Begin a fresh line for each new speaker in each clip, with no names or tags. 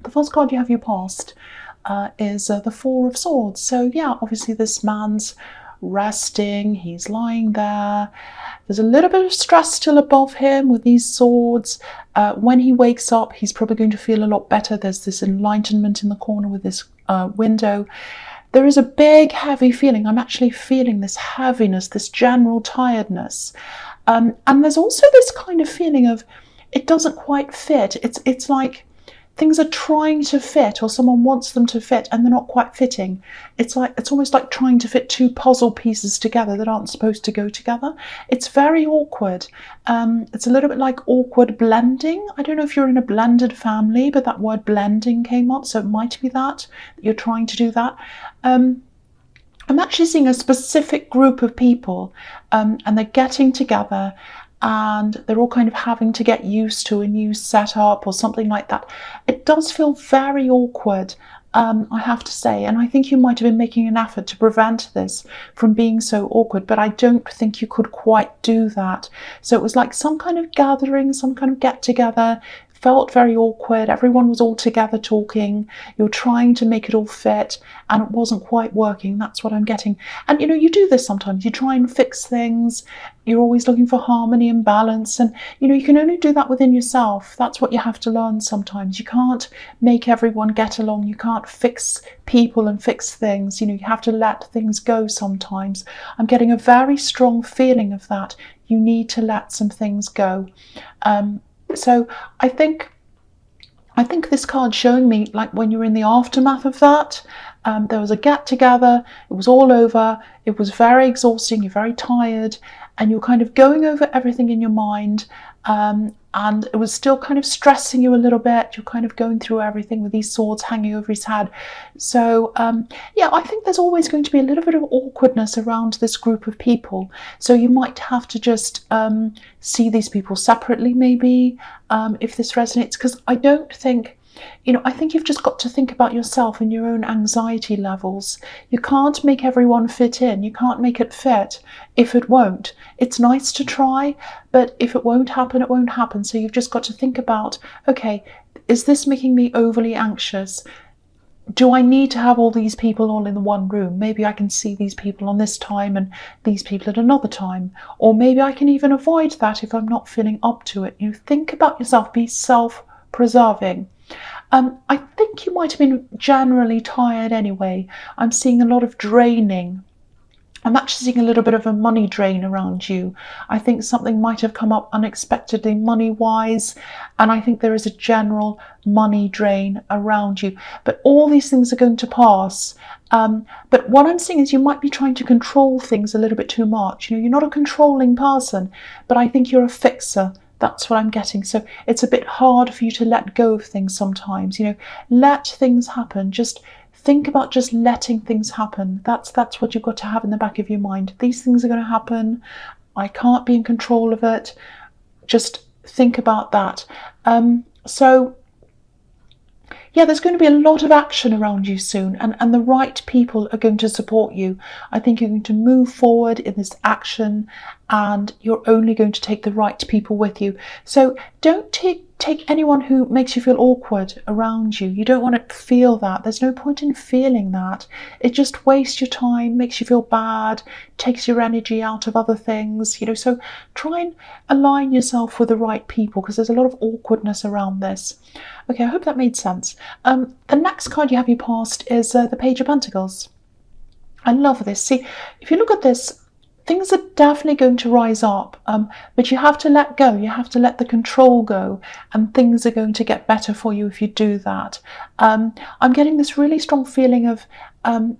the first card you have your past is the Four of Swords. So yeah, obviously this man's resting, he's lying there. There's a little bit of stress still above him with these swords. When he wakes up, he's probably going to feel a lot better. There's this enlightenment in the corner with this window. There is a big heavy feeling. I'm actually feeling this heaviness, this general tiredness. And there's also this kind of feeling of it doesn't quite fit. It's like things are trying to fit, or someone wants them to fit and they're not quite fitting. It's almost like trying to fit two puzzle pieces together that aren't supposed to go together. It's very awkward. It's a little bit like awkward blending. I don't know if you're in a blended family, but that word blending came up, so it might be that you're trying to do that. I'm actually seeing a specific group of people, and they're getting together, and they're all kind of having to get used to a new setup or something like that. It does feel very awkward, I have to say, and I think you might have been making an effort to prevent this from being so awkward, but I don't think you could quite do that. So it was like some kind of gathering, some kind of get together. Felt very awkward. Everyone was all together talking. You're trying to make it all fit, and it wasn't quite working. That's what I'm getting. And you do this sometimes. You try and fix things. You're always looking for harmony and balance, and you can only do that within yourself. That's what you have to learn sometimes. You can't make everyone get along. You can't fix people and fix things. You have to let things go sometimes. I'm getting a very strong feeling of that. You need to let some things go. So I think this card's showing me, like, when you're in the aftermath of that, there was a get together, it was all over, it was very exhausting, you're very tired, and you're kind of going over everything in your mind, and it was still kind of stressing you a little bit. You're kind of going through everything with these swords hanging over his head. So yeah, I think there's always going to be a little bit of awkwardness around this group of people. So you might have to just see these people separately, maybe, if this resonates, because I don't think, I think you've just got to think about yourself and your own anxiety levels. You can't make everyone fit in. You can't make it fit if it won't. It's nice to try, but if it won't happen, it won't happen. So you've just got to think about, okay, is this making me overly anxious? Do I need to have all these people all in the one room? Maybe I can see these people on this time and these people at another time. Or maybe I can even avoid that if I'm not feeling up to it. Think about yourself, be self-preserving. I think you might have been generally tired anyway. I'm seeing a lot of draining. I'm actually seeing a little bit of a money drain around you. I think something might have come up unexpectedly money-wise, and I think there is a general money drain around you. But all these things are going to pass. But what I'm seeing is you might be trying to control things a little bit too much. You're not a controlling person, but I think you're a fixer. That's what I'm getting. So it's a bit hard for you to let go of things sometimes. Let things happen. Just think about just letting things happen. That's what you've got to have in the back of your mind. These things are going to happen. I can't be in control of it. Just think about that. So yeah, there's going to be a lot of action around you soon, and the right people are going to support you. I think you're going to move forward in this action, and you're only going to take the right people with you. So don't take anyone who makes you feel awkward around you. You don't want to feel that. There's no point in feeling that. It just wastes your time, makes you feel bad, takes your energy out of other things. So try and align yourself with the right people, because there's a lot of awkwardness around this. Okay, I hope that made sense. The next card you have your past is the Page of Pentacles. I love this. See, if you look at this, things are definitely going to rise up, but you have to let go. You have to let the control go, and things are going to get better for you if you do that. I'm getting this really strong feeling of,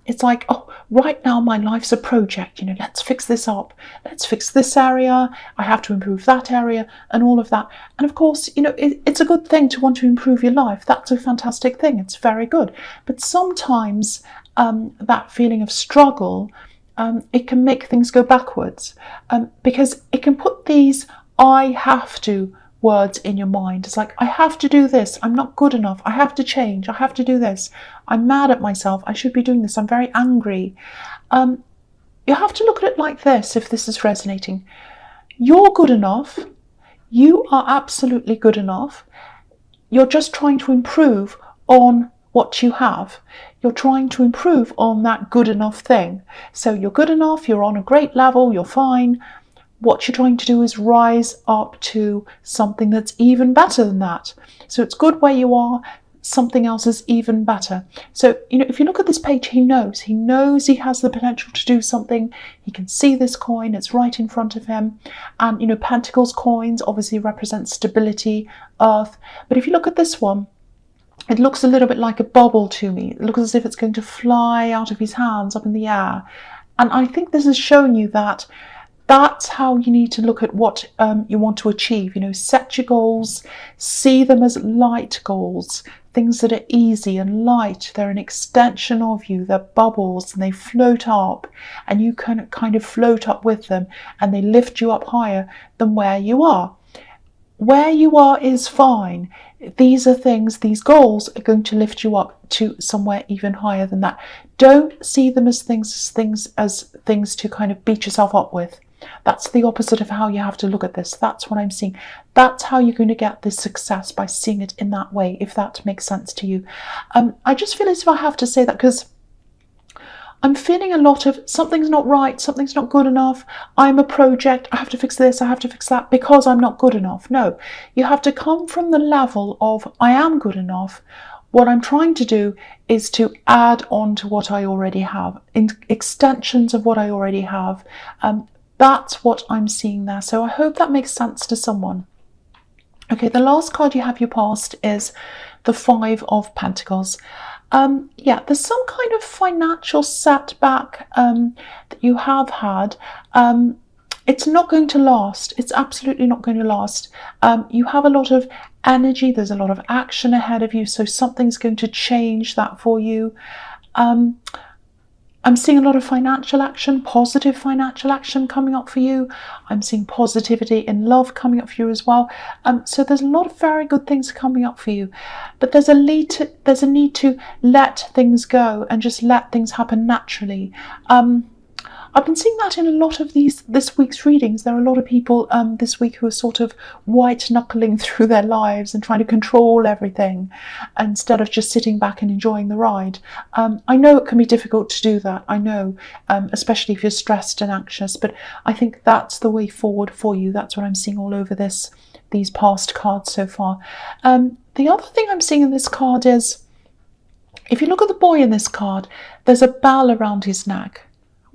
it's like, oh, right now my life's a project. Let's fix this up. Let's fix this area. I have to improve that area and all of that. And of course, it's a good thing to want to improve your life. That's a fantastic thing. It's very good. But sometimes that feeling of struggle, it can make things go backwards, because it can put these I have to words in your mind. It's like, I have to do this. I'm not good enough. I have to change. I have to do this. I'm mad at myself. I should be doing this. I'm very angry. You have to look at it like this, if this is resonating. You're good enough. You are absolutely good enough. You're just trying to improve on what you have. You're trying to improve on that good enough thing. So you're good enough, you're on a great level, you're fine. What you're trying to do is rise up to something that's even better than that. So it's good where you are, something else is even better. So, if you look at this page, he knows he has the potential to do something. He can see this coin, it's right in front of him. And, Pentacles coins obviously represent stability, earth. But if you look at this one, it looks a little bit like a bubble to me. It looks as if it's going to fly out of his hands up in the air. And I think this is showing you that that's how you need to look at what you want to achieve. Set your goals, see them as light goals, things that are easy and light. They're an extension of you. They're bubbles and they float up, and you can kind of float up with them, and they lift you up higher than where you are. Where you are is fine. These goals are going to lift you up to somewhere even higher than that. Don't see them as things to kind of beat yourself up with. That's the opposite of how you have to look at this. That's what I'm seeing. That's how you're going to get this success, by seeing it in that way, if that makes sense to you. I just feel as if I have to say that because I'm feeling a lot of something's not right, something's not good enough, I'm a project, I have to fix this, I have to fix that because I'm not good enough. No, you have to come from the level of I am good enough. What I'm trying to do is to add on to what I already have, extensions of what I already have. That's what I'm seeing there. So I hope that makes sense to someone. Okay, the last card you have your past is the Five of Pentacles. There's some kind of financial setback that you have had. It's not going to last. It's absolutely not going to last. You have a lot of energy. There's a lot of action ahead of you. So something's going to change that for you. I'm seeing a lot of financial action, positive financial action coming up for you. I'm seeing positivity in love coming up for you as well. So there's a lot of very good things coming up for you. But there's a need to let things go and just let things happen naturally. I've been seeing that in a lot of this week's readings. There are a lot of people this week who are sort of white-knuckling through their lives and trying to control everything instead of just sitting back and enjoying the ride. I know it can be difficult to do that. I know, especially if you're stressed and anxious, but I think that's the way forward for you. That's what I'm seeing all over these past cards so far. The other thing I'm seeing in this card is, if you look at the boy in this card, there's a bell around his neck.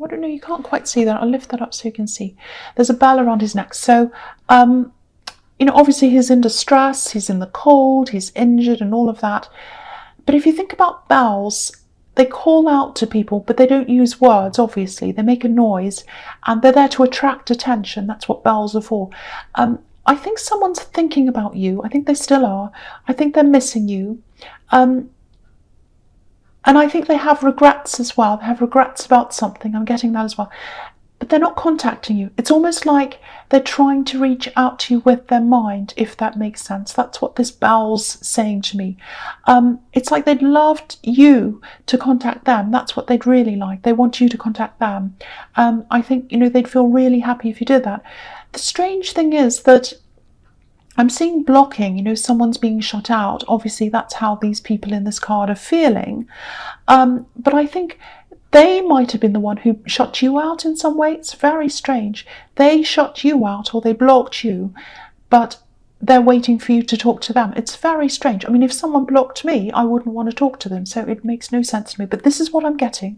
I don't know, you can't quite see that. I'll lift that up so you can see. There's a bell around his neck. So, obviously he's in distress, he's in the cold, he's injured and all of that. But if you think about bells, they call out to people, but they don't use words, obviously. They make a noise and they're there to attract attention. That's what bells are for. I think someone's thinking about you. I think they still are. I think they're missing you. And I think they have regrets as well. They have regrets about something. I'm getting that as well. But they're not contacting you. It's almost like they're trying to reach out to you with their mind, if that makes sense. That's what this bell's saying to me. It's like they'd loved you to contact them. That's what they'd really like. They want you to contact them. I think, they'd feel really happy if you did that. The strange thing is that I'm seeing blocking, someone's being shut out. Obviously, that's how these people in this card are feeling. But I think they might have been the one who shut you out in some way. It's very strange. They shut you out or they blocked you, but they're waiting for you to talk to them. It's very strange. I mean, if someone blocked me, I wouldn't want to talk to them. So it makes no sense to me. But this is what I'm getting.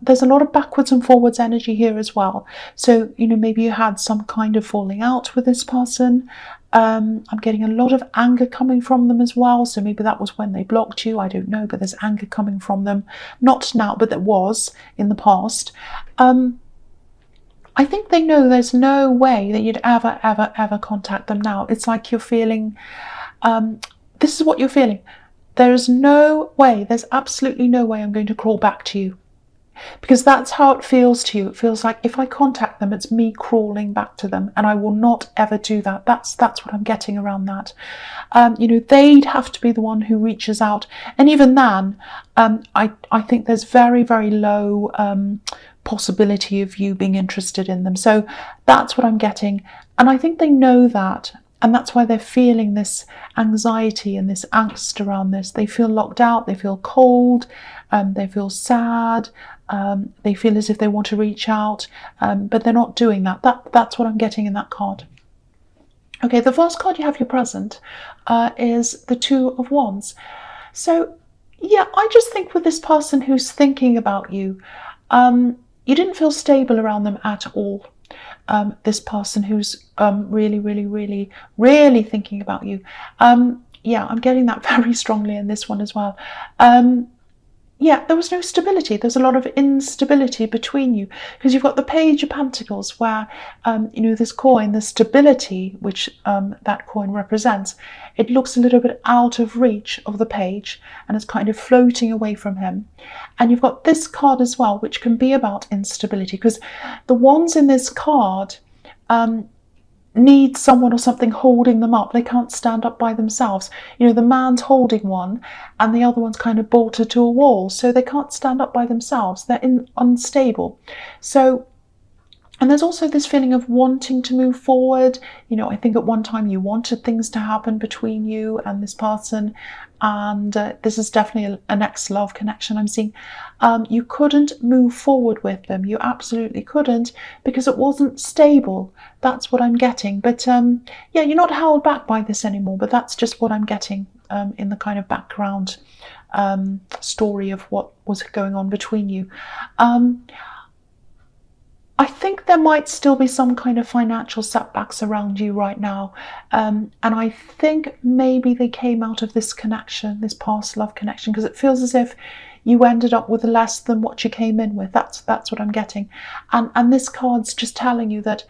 There's a lot of backwards and forwards energy here as well. So, maybe you had some kind of falling out with this person. I'm getting a lot of anger coming from them as well. So maybe that was when they blocked you. I don't know, but there's anger coming from them. Not now, but there was in the past. I think they know there's no way that you'd ever, ever, ever contact them now. It's like you're feeling, this is what you're feeling. There's no way, there's absolutely no way I'm going to crawl back to you. Because that's how it feels to you. It feels like if I contact them, it's me crawling back to them, and I will not ever do that. That's what I'm getting around that. They'd have to be the one who reaches out. And even then, I think there's very, very low possibility of you being interested in them. So that's what I'm getting. And I think they know that. And that's why they're feeling this anxiety and this angst around this. They feel locked out, they feel cold, they feel sad, they feel as if they want to reach out, but they're not doing that. That's what I'm getting in that card. Okay, the first card you have, your present, is the Two of Wands. So, yeah, I just think with this person who's thinking about you, you didn't feel stable around them at all. This person who's really, really, really, really thinking about you. Yeah, I'm getting that very strongly in this one as well. Yeah, there was no stability. There's a lot of instability between you because you've got the Page of Pentacles where, this coin, the stability which that coin represents, it looks a little bit out of reach of the page and it's kind of floating away from him. And you've got this card as well, which can be about instability because the wands in this card need someone or something holding them up. They can't stand up by themselves. The man's holding one and the other one's kind of bolted to a wall, so they can't stand up by themselves. They're unstable. So, and there's also this feeling of wanting to move forward. I think at one time you wanted things to happen between you and this person, and this is definitely an ex-love connection I'm seeing. You couldn't move forward with them. You absolutely couldn't because it wasn't stable. That's what I'm getting. But yeah, you're not held back by this anymore, but that's just what I'm getting in the kind of background story of what was going on between you. I think there might still be some kind of financial setbacks around you right now. And I think maybe they came out of this connection, this past love connection, because it feels as if you ended up with less than what you came in with. That's what I'm getting. And this card's just telling you that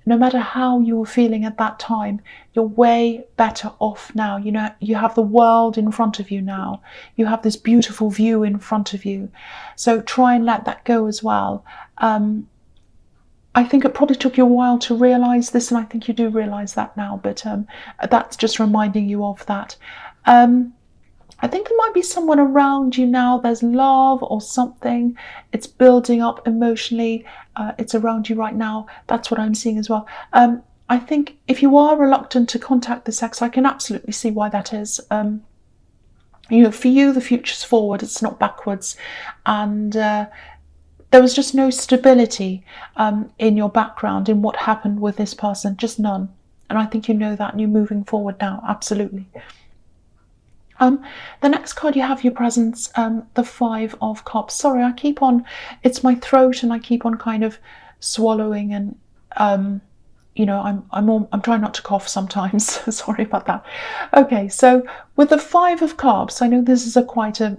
no matter how you were feeling at that time, you're way better off now. You have the world in front of you now. You have this beautiful view in front of you. So try and let that go as well. I think it probably took you a while to realise this, and I think you do realise that now, but that's just reminding you of that. I think there might be someone around you now. There's love or something. It's building up emotionally. It's around you right now. That's what I'm seeing as well. I think if you are reluctant to contact this ex, I can absolutely see why that is. For you, the future's forward. It's not backwards. And there was just no stability in your background, in what happened with this person, just none. And I think you know that and you're moving forward now, absolutely. The next card you have, your presence, the Five of Cups. Sorry, it's my throat and I keep on kind of swallowing and, I'm trying not to cough sometimes. Sorry about that. Okay, so with the Five of Cups, I know this is quite a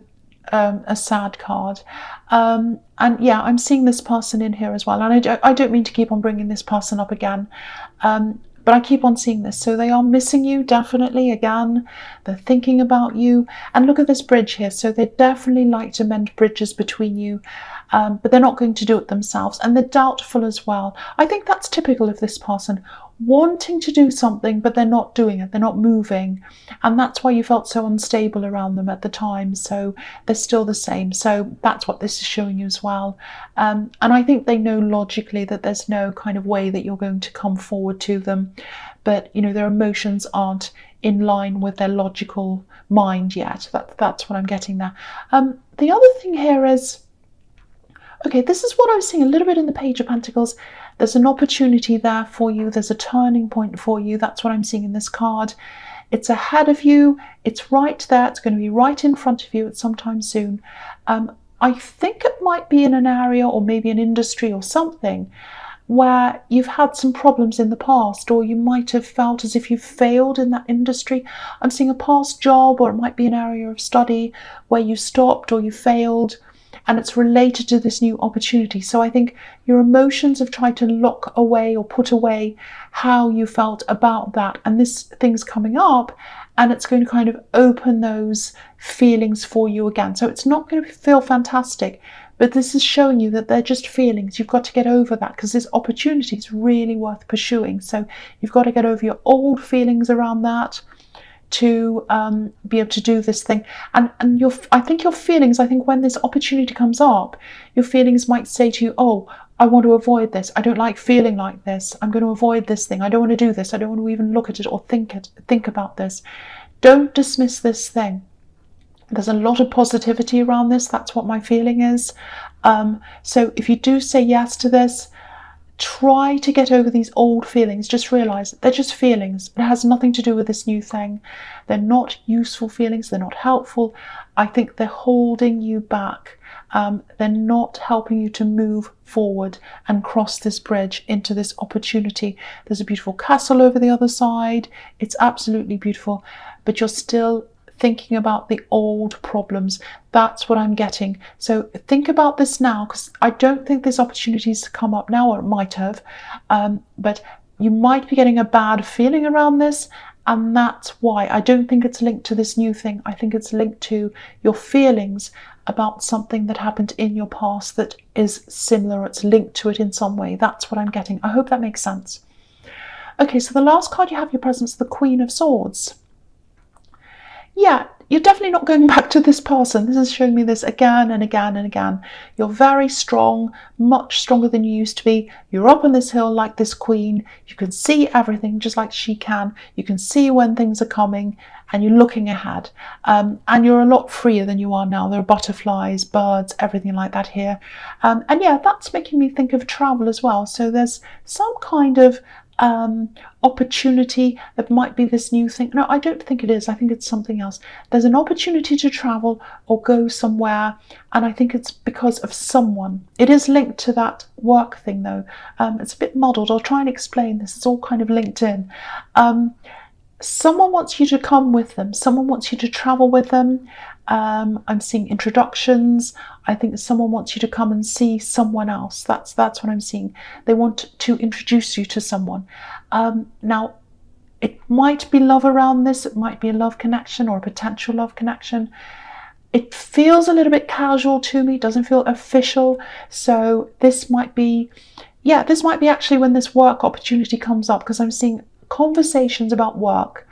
sad card. And yeah, I'm seeing this person in here as well. And I don't mean to keep on bringing this person up again. But I keep on seeing this. So they are missing you, definitely, again. They're thinking about you. And look at this bridge here. So they definitely like to mend bridges between you. But they're not going to do it themselves. And they're doubtful as well. I think that's typical of this person. Wanting to do something, but they're not doing it. They're not moving. And that's why you felt so unstable around them at the time. So they're still the same. So that's what this is showing you as well. And I think they know logically that there's no kind of way that you're going to come forward to them. But, their emotions aren't in line with their logical mind yet. That's what I'm getting there. The other thing here is, okay, this is what I was seeing a little bit in the Page of Pentacles. There's an opportunity there for you. There's a turning point for you. That's what I'm seeing in this card. It's ahead of you. It's right there. It's going to be right in front of you at some time soon. I think it might be in an area or maybe an industry or something where you've had some problems in the past, or you might have felt as if you've failed in that industry. I'm seeing a past job, or it might be an area of study where you stopped or you failed. And it's related to this new opportunity. So I think your emotions have tried to lock away or put away how you felt about that. And this thing's coming up and it's going to kind of open those feelings for you again. So it's not going to feel fantastic, but this is showing you that they're just feelings. You've got to get over that because this opportunity is really worth pursuing. So you've got to get over your old feelings around that to be able to do this thing. And I think your feelings, when this opportunity comes up, your feelings might say to you, oh, I want to avoid this. I don't like feeling like this. I'm going to avoid this thing. I don't want to do this. I don't want to even look at it or think about this. Don't dismiss this thing. There's a lot of positivity around this. That's what my feeling is. So if you do say yes to this, try to get over these old feelings. Just realize they're just feelings. It has nothing to do with this new thing. They're not useful feelings. They're not helpful. I think they're holding you back. They're not helping you to move forward and cross this bridge into this opportunity. There's a beautiful castle over the other side. It's absolutely beautiful, but you're still thinking about the old problems. That's what I'm getting. So think about this now, because I don't think this opportunity has come up now, or it might have, but you might be getting a bad feeling around this, and that's why. I don't think it's linked to this new thing. I think it's linked to your feelings about something that happened in your past that is similar. It's linked to it in some way. That's what I'm getting. I hope that makes sense. Okay, so the last card you have your presence, the Queen of Swords. Yeah, you're definitely not going back to this person. This is showing me this again and again and again. You're very strong, much stronger than you used to be. You're up on this hill like this queen. You can see everything just like she can. You can see when things are coming, and you're looking ahead. And you're a lot freer than you are now. There are butterflies, birds, everything like that here. And yeah, that's making me think of travel as well. So there's some kind of opportunity that might be this new thing. No, I don't think it is. I think it's something else. There's an opportunity to travel or go somewhere, and I think it's because of someone. It is linked to that work thing though. It's a bit muddled. I'll try and explain this. It's all kind of linked in. Someone wants you to come with them. Someone wants you to travel with them. I'm seeing introductions. I think someone wants you to come and see someone else. That's what I'm seeing. They want to introduce you to someone. Now, it might be love around this. It might be a love connection or a potential love connection. It feels a little bit casual to me. It doesn't feel official. So this might be, yeah, this might be actually when this work opportunity comes up, because I'm seeing conversations about work,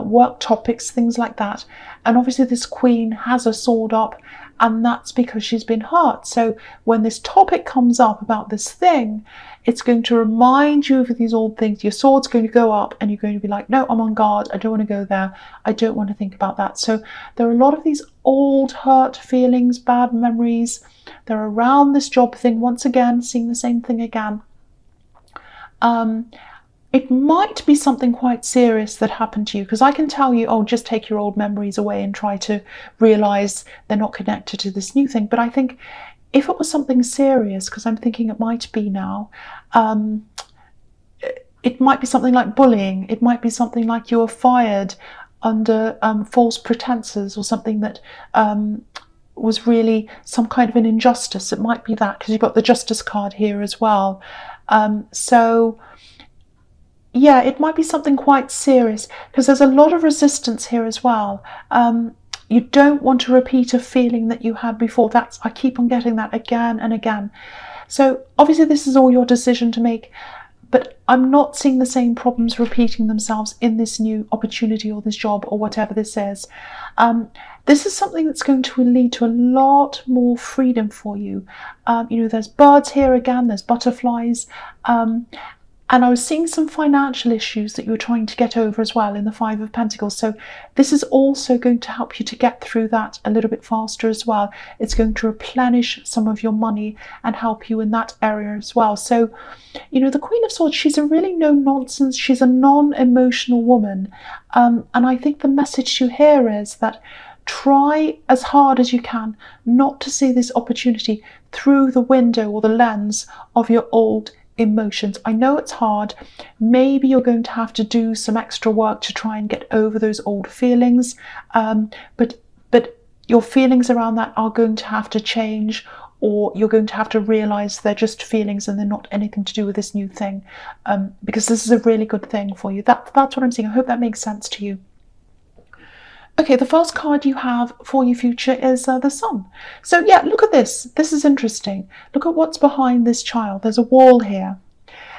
work topics, things like that. And obviously this queen has a sword up, and that's because she's been hurt. So when this topic comes up about this thing, it's going to remind you of these old things. Your sword's going to go up, and you're going to be like, no, I'm on guard. I don't want to go there. I don't want to think about that. So there are a lot of these old hurt feelings, bad memories. They're around this job thing. Once again, seeing the same thing again. It might be something quite serious that happened to you, because I can tell you, oh, just take your old memories away and try to realize they're not connected to this new thing. But I think if it was something serious, because I'm thinking it might be now, it might be something like bullying. It might be something like you were fired under false pretenses, or something that was really some kind of an injustice. It might be that, because you've got the justice card here as well. So yeah, it might be something quite serious, because there's a lot of resistance here as well. You don't want to repeat a feeling that you had before. I keep on getting that again and again. So obviously this is all your decision to make, but I'm not seeing the same problems repeating themselves in this new opportunity or this job or whatever this is. This is something that's going to lead to a lot more freedom for you. You know, there's birds here again, there's butterflies. And I was seeing some financial issues that you were trying to get over as well in the Five of Pentacles. So this is also going to help you to get through that a little bit faster as well. It's going to replenish some of your money and help you in that area as well. So, you know, the Queen of Swords, she's a really no-nonsense, she's a non-emotional woman. And I think the message you hear is that try as hard as you can not to see this opportunity through the window or the lens of your old emotions. I know it's hard. Maybe you're going to have to do some extra work to try and get over those old feelings, but your feelings around that are going to have to change, or you're going to have to realize they're just feelings and they're not anything to do with this new thing, because this is a really good thing for you. That's what I'm saying. I hope that makes sense to you. Okay, the first card you have for your future is the Sun. So yeah, look at this. This is interesting. Look at what's behind this child. There's a wall here.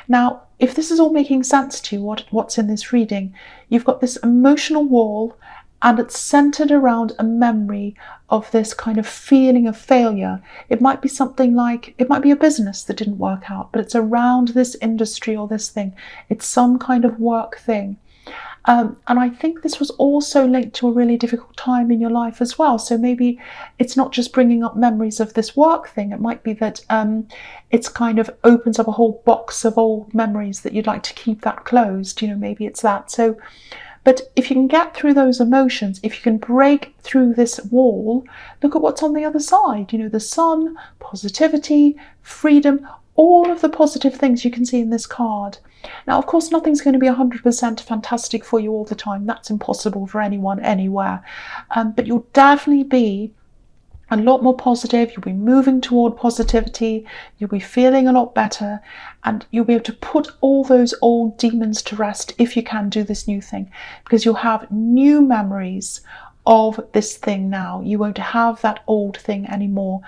Now, if this is all making sense to you, what's in this reading, you've got this emotional wall, and it's centered around a memory of this kind of feeling of failure. It might be something like, it might be a business that didn't work out, but it's around this industry or this thing. It's some kind of work thing. And I think this was also linked to a really difficult time in your life as well. So maybe it's not just bringing up memories of this work thing. It might be that it's kind of opens up a whole box of old memories that you'd like to keep that closed. You know, maybe it's that. So, but if you can get through those emotions, if you can break through this wall, look at what's on the other side. You know, the sun, positivity, freedom, all of the positive things you can see in this card. Now, of course, nothing's going to be 100% fantastic for you all the time. That's impossible for anyone, anywhere. But you'll definitely be a lot more positive. You'll be moving toward positivity. You'll be feeling a lot better. And you'll be able to put all those old demons to rest if you can do this new thing. Because you'll have new memories of this thing now. You won't have that old thing anymore.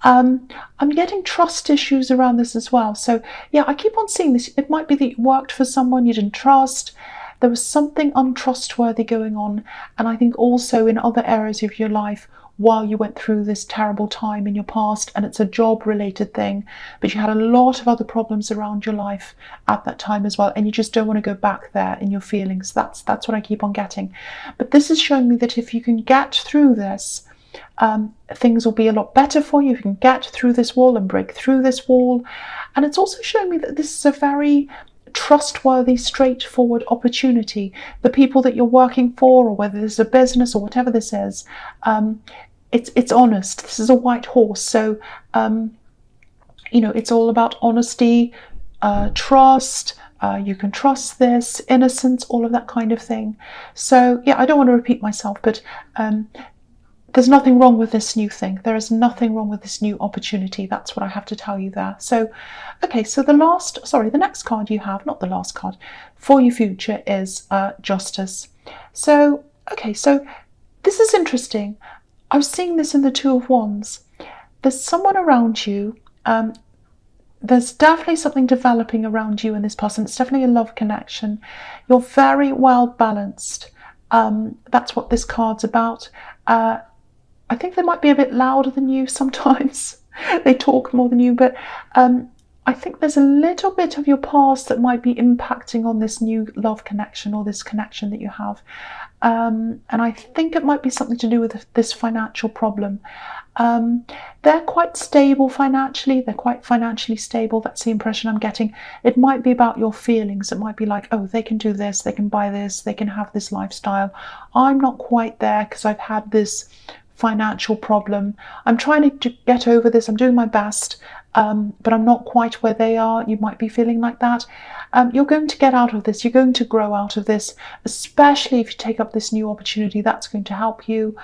I'm getting trust issues around this as well. So yeah, I keep on seeing this. It might be that you worked for someone you didn't trust. There was something untrustworthy going on. And I think also in other areas of your life while you went through this terrible time in your past, and it's a job related thing, but you had a lot of other problems around your life at that time as well, and you just don't want to go back there in your feelings. That's what I keep on getting. But this is showing me that if you can get through this, things will be a lot better for you. You can get through this wall and break through this wall. And it's also showing me that this is a very trustworthy, straightforward opportunity. The people that you're working for, or whether this is a business or whatever this is, it's honest. This is a white horse. So, you know, it's all about honesty, trust. You can trust this, innocence, all of that kind of thing. So yeah, I don't want to repeat myself, but there's nothing wrong with this new thing. There is nothing wrong with this new opportunity. That's what I have to tell you there. So, okay, so the next card you have, not the last card, for your future is Justice. So, okay, so this is interesting. I was seeing this in the Two of Wands. There's someone around you. There's definitely something developing around you and this person. It's definitely a love connection. You're very well balanced. That's what this card's about. I think they might be a bit louder than you sometimes. They talk more than you, but I think there's a little bit of your past that might be impacting on this new love connection or this connection that you have. And I think it might be something to do with this financial problem. They're quite stable financially. They're quite financially stable. That's the impression I'm getting. It might be about your feelings. It might be like, oh, they can do this, they can buy this, they can have this lifestyle. I'm not quite there because I've had this financial problem. I'm trying to get over this. I'm doing my best, but I'm not quite where they are. You might be feeling like that. You're going to get out of this. You're going to grow out of this, especially if you take up this new opportunity. That's going to help you.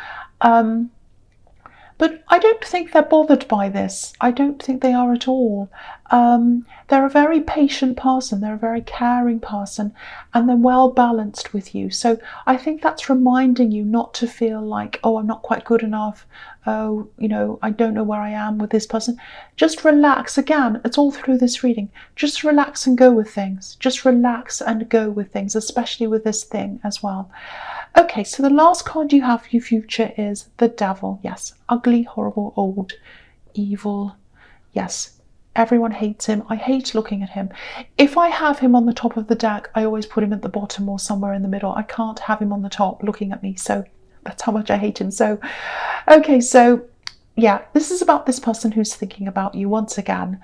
But I don't think they're bothered by this. I don't think they are at all. They're a very patient person. They're a very caring person, and they're well balanced with you. So I think that's reminding you not to feel like, oh, I'm not quite good enough. Oh, you know, I don't know where I am with this person. Just relax. Again, it's all through this reading. Just relax and go with things. Just relax and go with things, especially with this thing as well. Okay, so the last card you have for your future is the Devil. Yes, ugly, horrible, old, evil. Yes, everyone hates him. I hate looking at him. If I have him on the top of the deck, I always put him at the bottom or somewhere in the middle. I can't have him on the top looking at me. So that's how much I hate him. So, okay, so yeah, this is about this person who's thinking about you once again.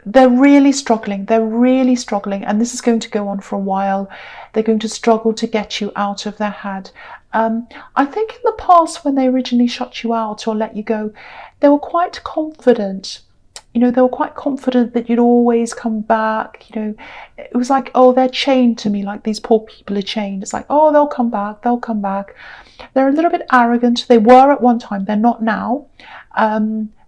They're really struggling. They're really struggling. And this is going to go on for a while. They're going to struggle to get you out of their head. I think in the past, when they originally shut you out or let you go, they were quite confident. You know, they were quite confident that you'd always come back. You know, it was like, oh, they're chained to me, like these poor people are chained. It's like, oh, they'll come back. They'll come back. They're a little bit arrogant. They were at one time. They're not now.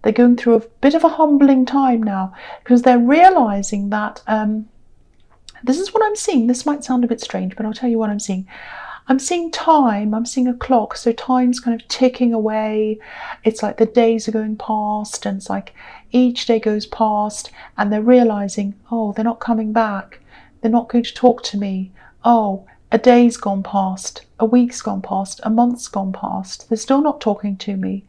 They're going through a bit of a humbling time now because they're realizing that this is what I'm seeing. This might sound a bit strange, but I'll tell you what I'm seeing. I'm seeing time. I'm seeing a clock. So time's kind of ticking away. It's like the days are going past, and it's like each day goes past, and they're realizing, oh, they're not coming back. They're not going to talk to me. Oh, A day's gone past, a week's gone past, a month's gone past. They're still not talking to me.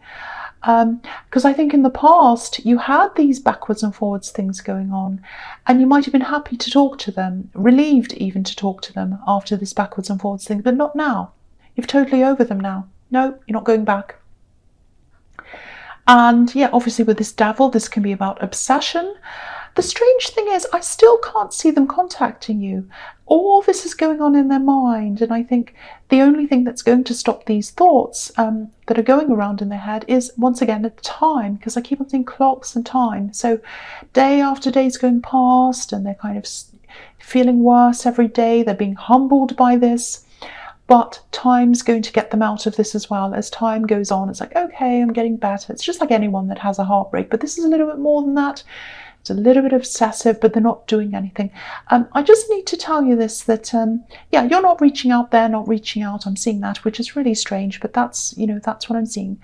Because I think in the past you had these backwards and forwards things going on, and you might have been happy to talk to them, relieved even to talk to them after this backwards and forwards thing, but not now. You've totally over them now. No, you're not going back. And yeah, obviously with this devil, this can be about obsession. The strange thing is, I still can't see them contacting you. All this is going on in their mind, and I think the only thing that's going to stop these thoughts that are going around in their head is, once again, at time, because I keep on seeing clocks and time. So day after day is going past, and they're kind of feeling worse every day. They're being humbled by this. But time's going to get them out of this as well. As time goes on, it's like, okay, I'm getting better. It's just like anyone that has a heartbreak, but this is a little bit more than that. It's a little bit obsessive, but they're not doing anything. I just need to tell you this, that, yeah, you're not reaching out, they're not reaching out. I'm seeing that, which is really strange, but that's, that's what I'm seeing.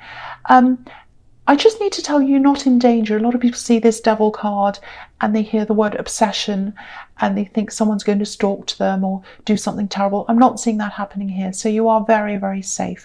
I just need to tell you, you're not in danger. A lot of people see this devil card and they hear the word obsession and they think someone's going to stalk to them or do something terrible. I'm not seeing that happening here. So you are very, very safe.